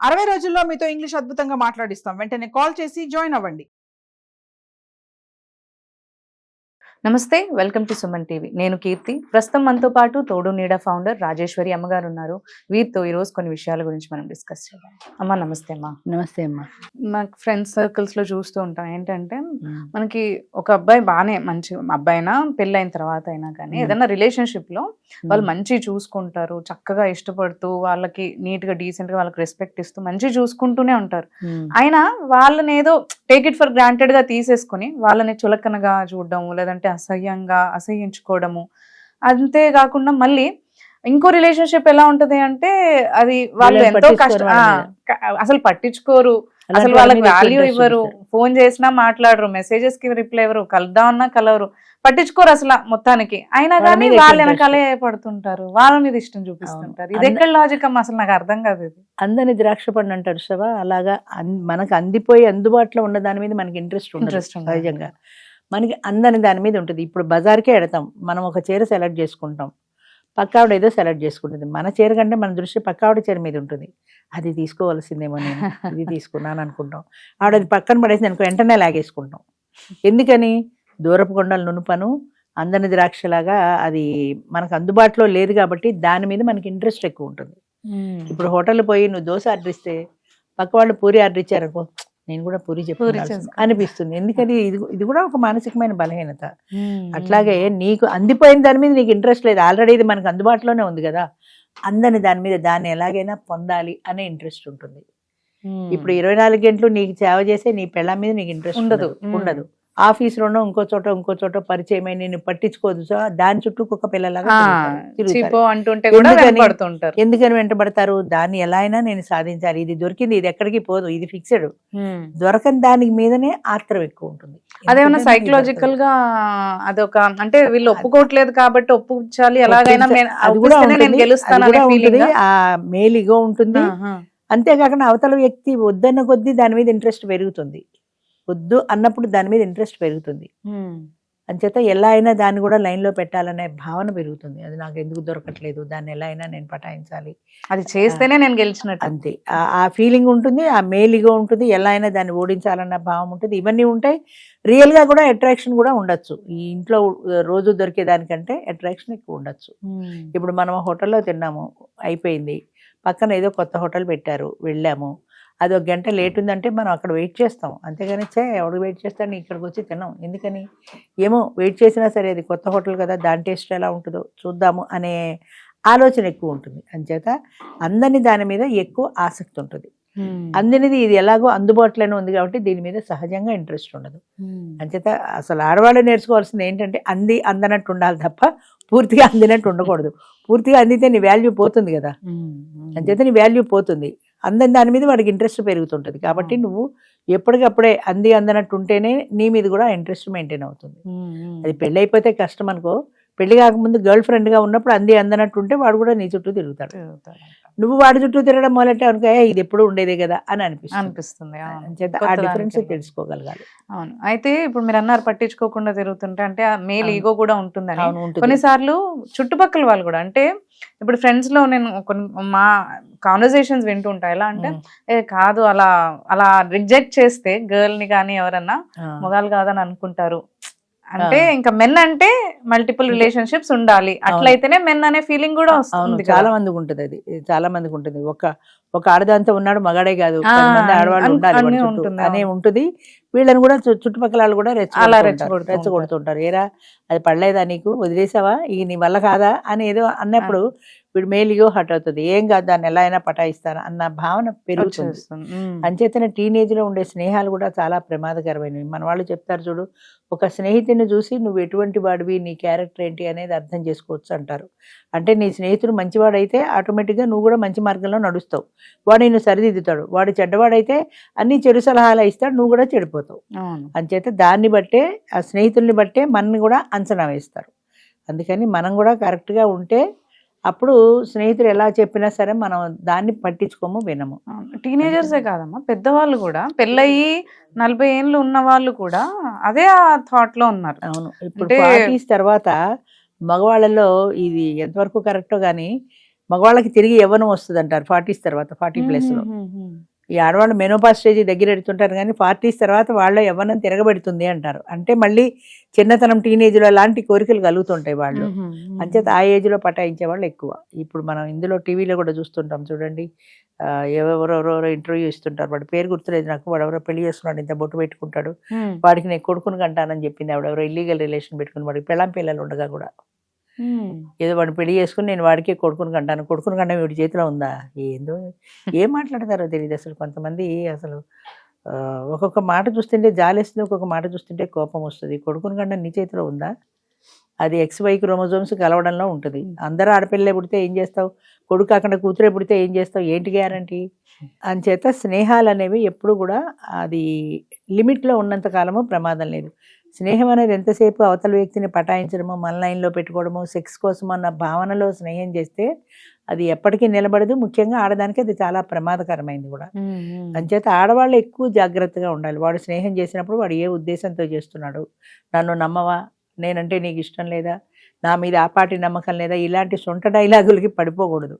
60 రోజుల్లో మీతో ఇంగ్లీష్ అద్భుతంగా మాట్లాడిస్తాం. వెంటనే కాల్ చేసి జాయిన్ అవ్వండి. నమస్తే, వెల్కమ్ టు సుమన్ టీవీ. నేను కీర్తి. ప్రస్తుతం మనతో పాటు తోడు నీడ ఫౌండర్ రాజేశ్వరి అమ్మగారు ఉన్నారు. వీరితో ఈరోజు కొన్ని విషయాల గురించి మనం డిస్కస్ చేద్దాం. అమ్మ నమస్తే. అమ్మా నమస్తే అమ్మా. నాకు ఫ్రెండ్స్ సర్కిల్స్ లో చూస్తూ ఉంటాం ఏంటంటే మనకి ఒక అబ్బాయి బాగానే మంచి అబ్బాయి అయినా పెళ్ళైన తర్వాత అయినా కానీ ఏదైనా రిలేషన్షిప్ లో వాళ్ళు మంచి చూసుకుంటారు, చక్కగా ఇష్టపడుతూ వాళ్ళకి నీట్ గా డీసెంట్ గా వాళ్ళకి రెస్పెక్ట్ ఇస్తూ మంచి చూసుకుంటూనే ఉంటారు. అయినా వాళ్ళని ఏదో టేక్ ఇట్ ఫర్ గ్రాంటెడ్ గా తీసేసుకుని వాళ్ళని చులకనగా చూడడము, లేదంటే అసహ్యించుకోవడము. అంతేకాకుండా మళ్ళీ ఇంకో రిలేషన్షిప్ ఎలా ఉంటది అంటే అది వాళ్ళు ఎంతో కష్టం, అసలు పట్టించుకోరు, అసలు వాళ్ళకి వాల్యూ ఇవ్వరు, ఫోన్ చేసినా మాట్లాడరు, మెసేజెస్ కి రిప్లై ఇవ్వరు, కలుద్దామన్నా కలవరు, పట్టించుకోరు అసలు మొత్తానికి. అయినా కానీ వాళ్ళ వెనకాలే పడుతుంటారు, వాళ్ళ మీద ఇష్టం చూపిస్తుంటారు. ఇది ఎక్కడ లాజిక్ అమ్మా? అసలు నాకు అర్థం కాదు. ఇది అందని ద్రాక్ష పండు అంటారు శవా, అలాగా మనకు అందిపోయి అందుబాటులో ఉన్న దాని మీద మనకి ఇంట్రెస్ట్ సహజంగా. మనకి అందని దాని మీద ఉంటుంది. ఇప్పుడు బజార్కే ఎడతాం, మనం ఒక చీర సెలెక్ట్ చేసుకుంటాం, పక్కావిడ ఏదో సెలెక్ట్ చేసుకుంటుంది. మన చీర కంటే మన దృష్టి పక్కావిడ చీర మీద ఉంటుంది. అది తీసుకోవాల్సిందేమో, నేను ఇది తీసుకున్నాను అనుకుంటాం. ఆవిడ అది పక్కన పడేసి అనుకో వెంటనే లాగేసుకుంటాం. ఎందుకని? దూరపు కొండలు నునుపను అందని ద్రాక్షలాగా అది మనకు అందుబాటులో లేదు కాబట్టి దాని మీద మనకి ఇంట్రెస్ట్ ఎక్కువ ఉంటుంది. ఇప్పుడు హోటల్ పోయి నువ్వు దోశ ఆర్డర్ ఇస్తే పక్క వాళ్ళు పూరి ఆర్డర్ ఇచ్చారనుకో, నేను కూడా పూరి చెప్పాను అనిపిస్తుంది. ఎందుకని? ఇది కూడా ఒక మానసికమైన బలహీనత. అట్లాగే నీకు అందిపోయిన దాని మీద నీకు ఇంట్రెస్ట్ లేదు, ఆల్రెడీ ఇది మనకు అందుబాటులోనే ఉంది కదా, అందని దాని మీద దాన్ని ఎలాగైనా పొందాలి అనే ఇంట్రెస్ట్ ఉంటుంది. ఇప్పుడు 24 గంటలు నీకు సేవ చేసే నీ పెళ్ళ మీద నీకు ఇంట్రెస్ట్ ఉండదు. ఆఫీసులోనో ఇంకో చోట పరిచయమై నేను పట్టించుకోదు, దాని చుట్టూ కుక్క పిల్లలాగా ఎందుకని వెంటబడతారు? దాన్ని ఎలా అయినా నేను సాధించాలి, ఇది దొరికింది, ఇది ఎక్కడికి పోదు, ఇది ఫిక్స్డ్. దొరకని దాని మీదనే ఆత్రం ఎక్కువ ఉంటుంది. అదేమన్నా సైకలాజికల్ గా అదొక అంటే వీళ్ళు ఒప్పుకోవట్లేదు కాబట్టి ఒప్పుచాలి, ఎలాగైనా ఆ మేలిగో ఉంటుంది. అంతేకాకుండా అవతల వ్యక్తి వద్దన్న కొద్దీ దాని మీద ఇంట్రెస్ట్ పెరుగుతుంది. వద్దు అన్నప్పుడు దాని మీద ఇంట్రెస్ట్ పెరుగుతుంది. అంచేత ఎలా అయినా దాన్ని కూడా లైన్లో పెట్టాలనే భావన పెరుగుతుంది. అది నాకు ఎందుకు దొరకట్లేదు, దాన్ని ఎలా అయినా నేను పటాయించాలి, అది చేస్తేనే నేను గెలిచినట్టు, అంతే ఆ ఫీలింగ్ ఉంటుంది. ఆ మేలిగా ఉంటుంది, ఎలా అయినా దాన్ని ఓడించాలన్న భావం ఉంటుంది. ఇవన్నీ ఉంటాయి. రియల్గా కూడా అట్రాక్షన్ కూడా ఉండొచ్చు. ఈ ఇంట్లో రోజు దొరికే దానికంటే అట్రాక్షన్ ఎక్కువ ఉండొచ్చు. ఇప్పుడు మనం హోటల్లో తిన్నాము, అయిపోయింది, పక్కన ఏదో కొత్త హోటల్ పెట్టారు, వెళ్ళాము, అది 1 గంట లేట్ ఉందంటే మనం అక్కడ వెయిట్ చేస్తాం. అంతేగాని ఎవడు వెయిట్ చేస్తాను ఇక్కడికి వచ్చి తిన్నాం. ఎందుకని? ఏమో వెయిట్ చేసినా సరే అది కొత్త హోటల్ కదా, దాని టేస్ట్ ఎలా ఉంటుందో చూద్దాము అనే ఆలోచన ఎక్కువ ఉంటుంది. అంచేత అందని దాని మీద ఎక్కువ ఆసక్తి ఉంటుంది. అందినది ఇది ఎలాగో అందుబాటులోనే ఉంది కాబట్టి దీని మీద సహజంగా ఇంట్రెస్ట్ ఉండదు. అంచేత అసలు ఆడవాళ్ళు నేర్చుకోవాల్సింది ఏంటంటే అందనట్టు ఉండాలి తప్ప పూర్తిగా అందినట్టు ఉండకూడదు. పూర్తిగా అందితే నీ వాల్యూ పోతుంది కదా, అంచేత నీ వాల్యూ పోతుంది. అందని దాని మీద వాడికి ఇంట్రెస్ట్ పెరుగుతుంటుంది. కాబట్టి నువ్వు ఎప్పటికప్పుడే అందనట్టు ఉంటేనే నీ మీద కూడా ఇంట్రెస్ట్ మెయింటైన్ అవుతుంది. అది పెళ్ళి అయిపోతే కష్టం అనుకో, పెళ్లి కాకముందు గర్ల్ ఫ్రెండ్గా ఉన్నప్పుడు అందనట్టు ఉంటే వాడు కూడా నీ చుట్టూ తిరుగుతాడు. నువ్వు వాడి చుట్టూ తిరగడం మొదలెట్టే అనుకో, ఇది ఎప్పుడు ఉండేదే కదా అని అనిపిస్తుంది. ఆ డిఫరెన్స్ తెలుసుకోగలగాలి. అవును. అయితే ఇప్పుడు మీరు అన్నారు పట్టించుకోకుండా తిరుగుతుంటే, అంటే ఆ మేల్ ఈగో కూడా ఉంటుందని. కొన్నిసార్లు చుట్టుపక్కల వాళ్ళు కూడా, అంటే ఇప్పుడు ఫ్రెండ్స్ లో నేను మా కాన్వర్సేషన్స్ వింటూ ఉంటాయి. ఎలా అంటే కాదు, అలా అలా రిజెక్ట్ చేస్తే గర్ల్ ని కానీ ఎవరన్నా మొగాలు కాదని అనుకుంటారు. అంటే ఇంకా మెన్ అంటే మల్టిపుల్ రిలేషన్షిప్స్ ఉండాలి, అట్లయితేనే మెన్ అనే ఫీలింగ్ కూడా వస్తుంది. చాలా మందికి ఉంటుంది, అది చాలా మందికి ఉంటుంది. ఒక ఆడదాంతో ఉన్నాడు మగాడే కాదు, 10 మంది ఆడవాళ్ళు ఉండాలి అనే ఉంటుంది. వీళ్ళని కూడా చుట్టుపక్కల వాళ్ళు కూడా రెచ్చగొడుతుంటారు. ఏరా అది పడలేదా నీకు, వదిలేసావా, ఈ నీ వల్ల కాదా అని ఏదో అన్నప్పుడు వీడు మేలిగో హట్ అవుతుంది. ఏం కాదు, దాన్ని ఎలా అయినా పటాయిస్తాను అన్న భావన పెరుగుతుంది. అంచేతనే టీనేజ్ లో ఉండే స్నేహాలు కూడా చాలా ప్రమాదకరమైనవి. మన వాళ్ళు చెప్తారు చూడు, ఒక స్నేహితుని చూసి నువ్వు ఎటువంటి వాడివి, నీ క్యారెక్టర్ ఏంటి అనేది అర్థం చేసుకోవచ్చు అంటారు. అంటే నీ స్నేహితుడు మంచివాడైతే ఆటోమేటిక్గా నువ్వు కూడా మంచి మార్గంలో నడుస్తావు, వాడు నిన్ను సరిదిద్దుతాడు. వాడు చెడ్డవాడైతే అన్ని చెడు సలహాలు ఇస్తాడు, నువ్వు కూడా చెడిపోతావు. అంచేత దాన్ని బట్టే, ఆ స్నేహితుల్ని బట్టే మనని కూడా అంచనా వేస్తారు. అందుకని మనం కూడా కరెక్ట్గా ఉంటే అప్పుడు స్నేహితులు ఎలా చెప్పినా సరే మనం దాన్ని పట్టించుకోము, వినము. టీనేజర్సే కాదమ్మా, పెద్దవాళ్ళు కూడా పెళ్ళయి 40 ఏళ్ళు ఉన్న వాళ్ళు కూడా అదే ఆ థాట్ లో ఉన్నారు. అవును. ఇప్పుడు 40s తర్వాత మగవాళ్ళలో ఇది ఎంతవరకు కరెక్టో కానీ మగవాళ్ళకి తిరిగి యవ్వనం వస్తుంది అంటారు 40s తర్వాత 40+లో. ఈ ఆడవాళ్ళు మెనోపాస్ స్టేజ్ దగ్గర ఎడుతుంటారు కానీ 40s తర్వాత వాళ్ళ యవ్వనం తిరగబెడుతుంది అంటారు. అంటే మళ్ళీ చిన్నతనం టీనేజ్లో లాంటి కోరికలు కలుగుతుంటాయి వాళ్ళు. అంచేత ఆ ఏజ్లో పటాయించే వాళ్ళు ఎక్కువ. ఇప్పుడు మనం ఇందులో టీవీలో కూడా చూస్తుంటాం చూడండి, ఎవరెవరెవరో ఇంటర్వ్యూ ఇస్తుంటారు, వాడి పేరు గుర్తులేదు నాకు, వాడు ఎవరో పెళ్లి చేస్తున్నాడు, ఇంత బొట్టు పెట్టుకుంటాడు, వాడికి నేను కొడుకుని కంటానని చెప్పింది ఆవిడెవరో ఇల్లీగల్ రిలేషన్ పెట్టుకుని, వాడికి పిల్లలు ఉండగా కూడా ఏదో వాడిని పెళ్లి చేసుకుని నేను వాడికే కొడుకుని కంటాను, కొడుకుని కంటే వీడి చేతిలో ఉందా, ఏందో ఏం మాట్లాడతారో తెలియదు అసలు. కొంతమంది అసలు ఒక్కొక్క మాట చూస్తుంటే జాలేస్తుంది, ఒక్కొక్క మాట చూస్తుంటే కోపం వస్తుంది. కొడుకుని కంటే నీ చేతిలో ఉందా, అది XY క్రోమోజోమ్స్ కలవడంలో ఉంటుంది. అందరూ ఆడపిల్లలే పుడితే ఏం చేస్తావు, కొడుకు కాకుండా కూతురే పుడితే ఏం చేస్తావు, ఏంటి గ్యారంటీ. అంచేత స్నేహాలు అనేవి ఎప్పుడు కూడా అది లిమిట్లో ఉన్నంత కాలము ప్రమాదం లేదు. స్నేహం అనేది ఎంతసేపు అవతల వ్యక్తిని పటాయించడము, మన లైన్లో పెట్టుకోవడము, సెక్స్ కోసం అన్న భావనలో స్నేహం చేస్తే అది ఎప్పటికీ నిలబడదు. ముఖ్యంగా ఆడదానికి అది చాలా ప్రమాదకరమైంది కూడా. అంచేత ఆడవాళ్ళు ఎక్కువ జాగ్రత్తగా ఉండాలి. వాడు స్నేహం చేసినప్పుడు వాడు ఏ ఉద్దేశంతో చేస్తున్నాడు, నన్ను నమ్మవా, నేనంటే నీకు ఇష్టం లేదా, నా మీద ఆపాటి నమ్మకం లేదా, ఇలాంటి సొంత డైలాగులకి పడిపోకూడదు.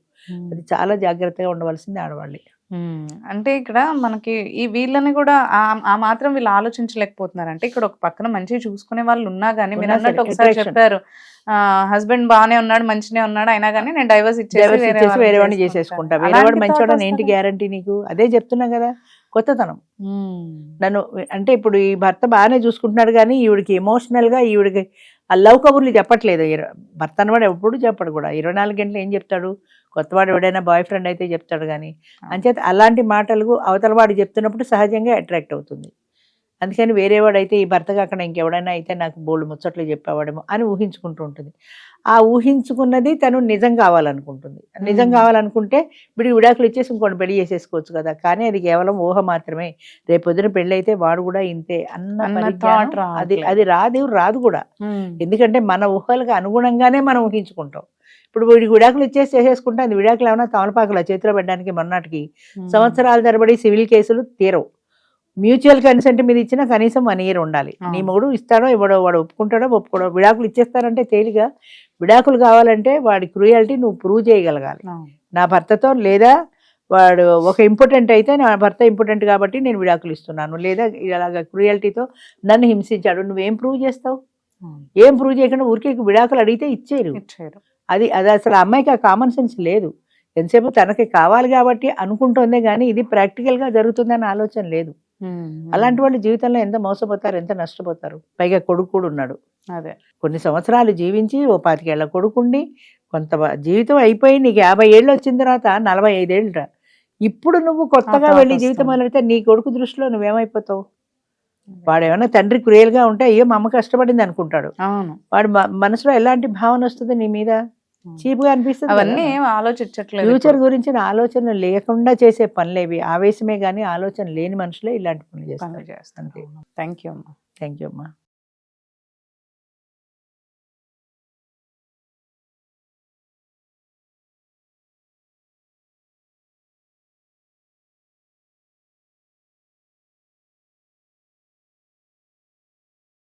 అది చాలా జాగ్రత్తగా ఉండవలసింది ఆడవాళ్ళే. అంటే ఇక్కడ మనకి ఈ వీళ్ళని కూడా ఆ మాత్రం వీళ్ళు ఆలోచించలేకపోతున్నారు. అంటే ఇక్కడ ఒక పక్కన మంచిగా చూసుకునే వాళ్ళు ఉన్నా గానీ, మీరు అన్నట్టు ఒకసారి చెప్పారు హస్బెండ్ బాగానే ఉన్నాడు, మంచినే ఉన్నాడు, అయినా కానీ నేను డైవర్స్ ఇచ్చేసి వేరే వాడిని చేసేసుకుంటా, వేరేవాడు మంచివాడని ఏంటి గ్యారంటీ నీకు. అదే చెప్తున్నా కదా, కొత్తతనం. నన్ను అంటే ఇప్పుడు ఈ భర్త బాగానే చూసుకుంటున్నాడు కానీ ఈవిడికి ఎమోషనల్గా ఈవిడికి ఆ లవ్ కబుర్లు చెప్పట్లేదు. భర్త అన్నవాడు ఎప్పుడు చెప్పడు కూడా. 24 గంటలు ఏం చెప్తాడు, కొత్తవాడు ఎవడైనా బాయ్ ఫ్రెండ్ అయితే చెప్తాడు కానీ. అంచేత అలాంటి మాటలు అవతల వాడు చెప్తున్నప్పుడు సహజంగా అట్రాక్ట్ అవుతుంది. అందుకని వేరేవాడైతే ఈ భర్త కాకుండా ఇంకెవడైనా అయితే నాకు బోల్డ్ ముచ్చట్లు చెప్పేవాడేమో అని ఊహించుకుంటూ ఉంటుంది. ఆ ఊహించుకున్నది తను నిజం కావాలనుకుంటుంది. నిజం కావాలనుకుంటే వీడికి విడాకులు ఇచ్చేసి ఇంకోటి పెళ్లి చేసేసుకోవచ్చు కదా. కానీ అది కేవలం ఊహ మాత్రమే. రేపొద్దున పెళ్ళి అయితే వాడు కూడా ఇంతే అది రాదు కూడా. ఎందుకంటే మన ఊహలకు అనుగుణంగానే మనం ఊహించుకుంటాం. ఇప్పుడు వీడికి విడాకులు ఇచ్చేసి చేసేసుకుంటే అది విడాకులు ఏమైనా తమలపాకుల చేతిలో పెట్టడానికి మొన్నటికి సంవత్సరాల తరబడి సివిల్ కేసులు తీరవు. మ్యూచువల్ కన్సెంట్ మీద ఇచ్చినా కనీసం 1 year ఉండాలి. నీ మొగుడు ఇస్తాడో ఇవ్వడో, వాడు ఒప్పుకుంటాడో ఒప్పుకోడో. విడాకులు ఇచ్చేస్తారంటే తేలిగా. విడాకులు కావాలంటే వాడి క్రూయాలిటీ నువ్వు ప్రూవ్ చేయగలగాలి. నా భర్తతో, లేదా వాడు ఒక ఇంపార్టెంట్ అయితే నా భర్త ఇంపార్టెంట్ కాబట్టి నేను విడాకులు ఇస్తున్నాను, లేదా ఇలాగ క్రూయాలిటీతో నన్ను హింసించాడు, నువ్వేం ప్రూవ్ చేస్తావు? ఏం ప్రూవ్ చేయకుండా ఊరికే విడాకులు అడిగితే ఇచ్చేరు. అది అసలు ఆ అమ్మాయికి ఆ కామన్ సెన్స్ లేదు. ఎంతసేపు తనకి కావాలి కాబట్టి అనుకుంటుందే కానీ ఇది ప్రాక్టికల్గా జరుగుతుందన్న ఆలోచన లేదు. అలాంటి వాళ్ళు జీవితంలో ఎంత మోసపోతారు, ఎంత నష్టపోతారు. పైగా కొడుకు కూడా ఉన్నాడు. అదే కొన్ని సంవత్సరాలు జీవించి ఓ 25 ఏళ్ల కొడుకుండి కొంత జీవితం అయిపోయి నీకు 50 ఏళ్ళు వచ్చిన తర్వాత 45 ఏళ్ళ ఇప్పుడు నువ్వు కొత్తగా వెళ్ళి జీవితం మొదలెడితే నీ కొడుకు దృష్టిలో నువ్వేమైపోతావు? వాడు ఏమైనా తండ్రి క్రియల్గా ఉంటే అయ్యో మా అమ్మ కష్టపడింది అనుకుంటాడు. వాడు మనసులో ఎలాంటి భావన వస్తుంది నీ మీద? చీప్ గా అనిపిస్తుంది. అవన్నీ ఏం ఆలోచించట్లేదు. ఫ్యూచర్ గురించిన ఆలోచన లేకుండా చేసే పనులేవి. ఆవేశమే గానీ ఆలోచన లేని మనుషులే ఇలాంటి పనులు చేస్తారు. థ్యాంక్ యూ అమ్మా.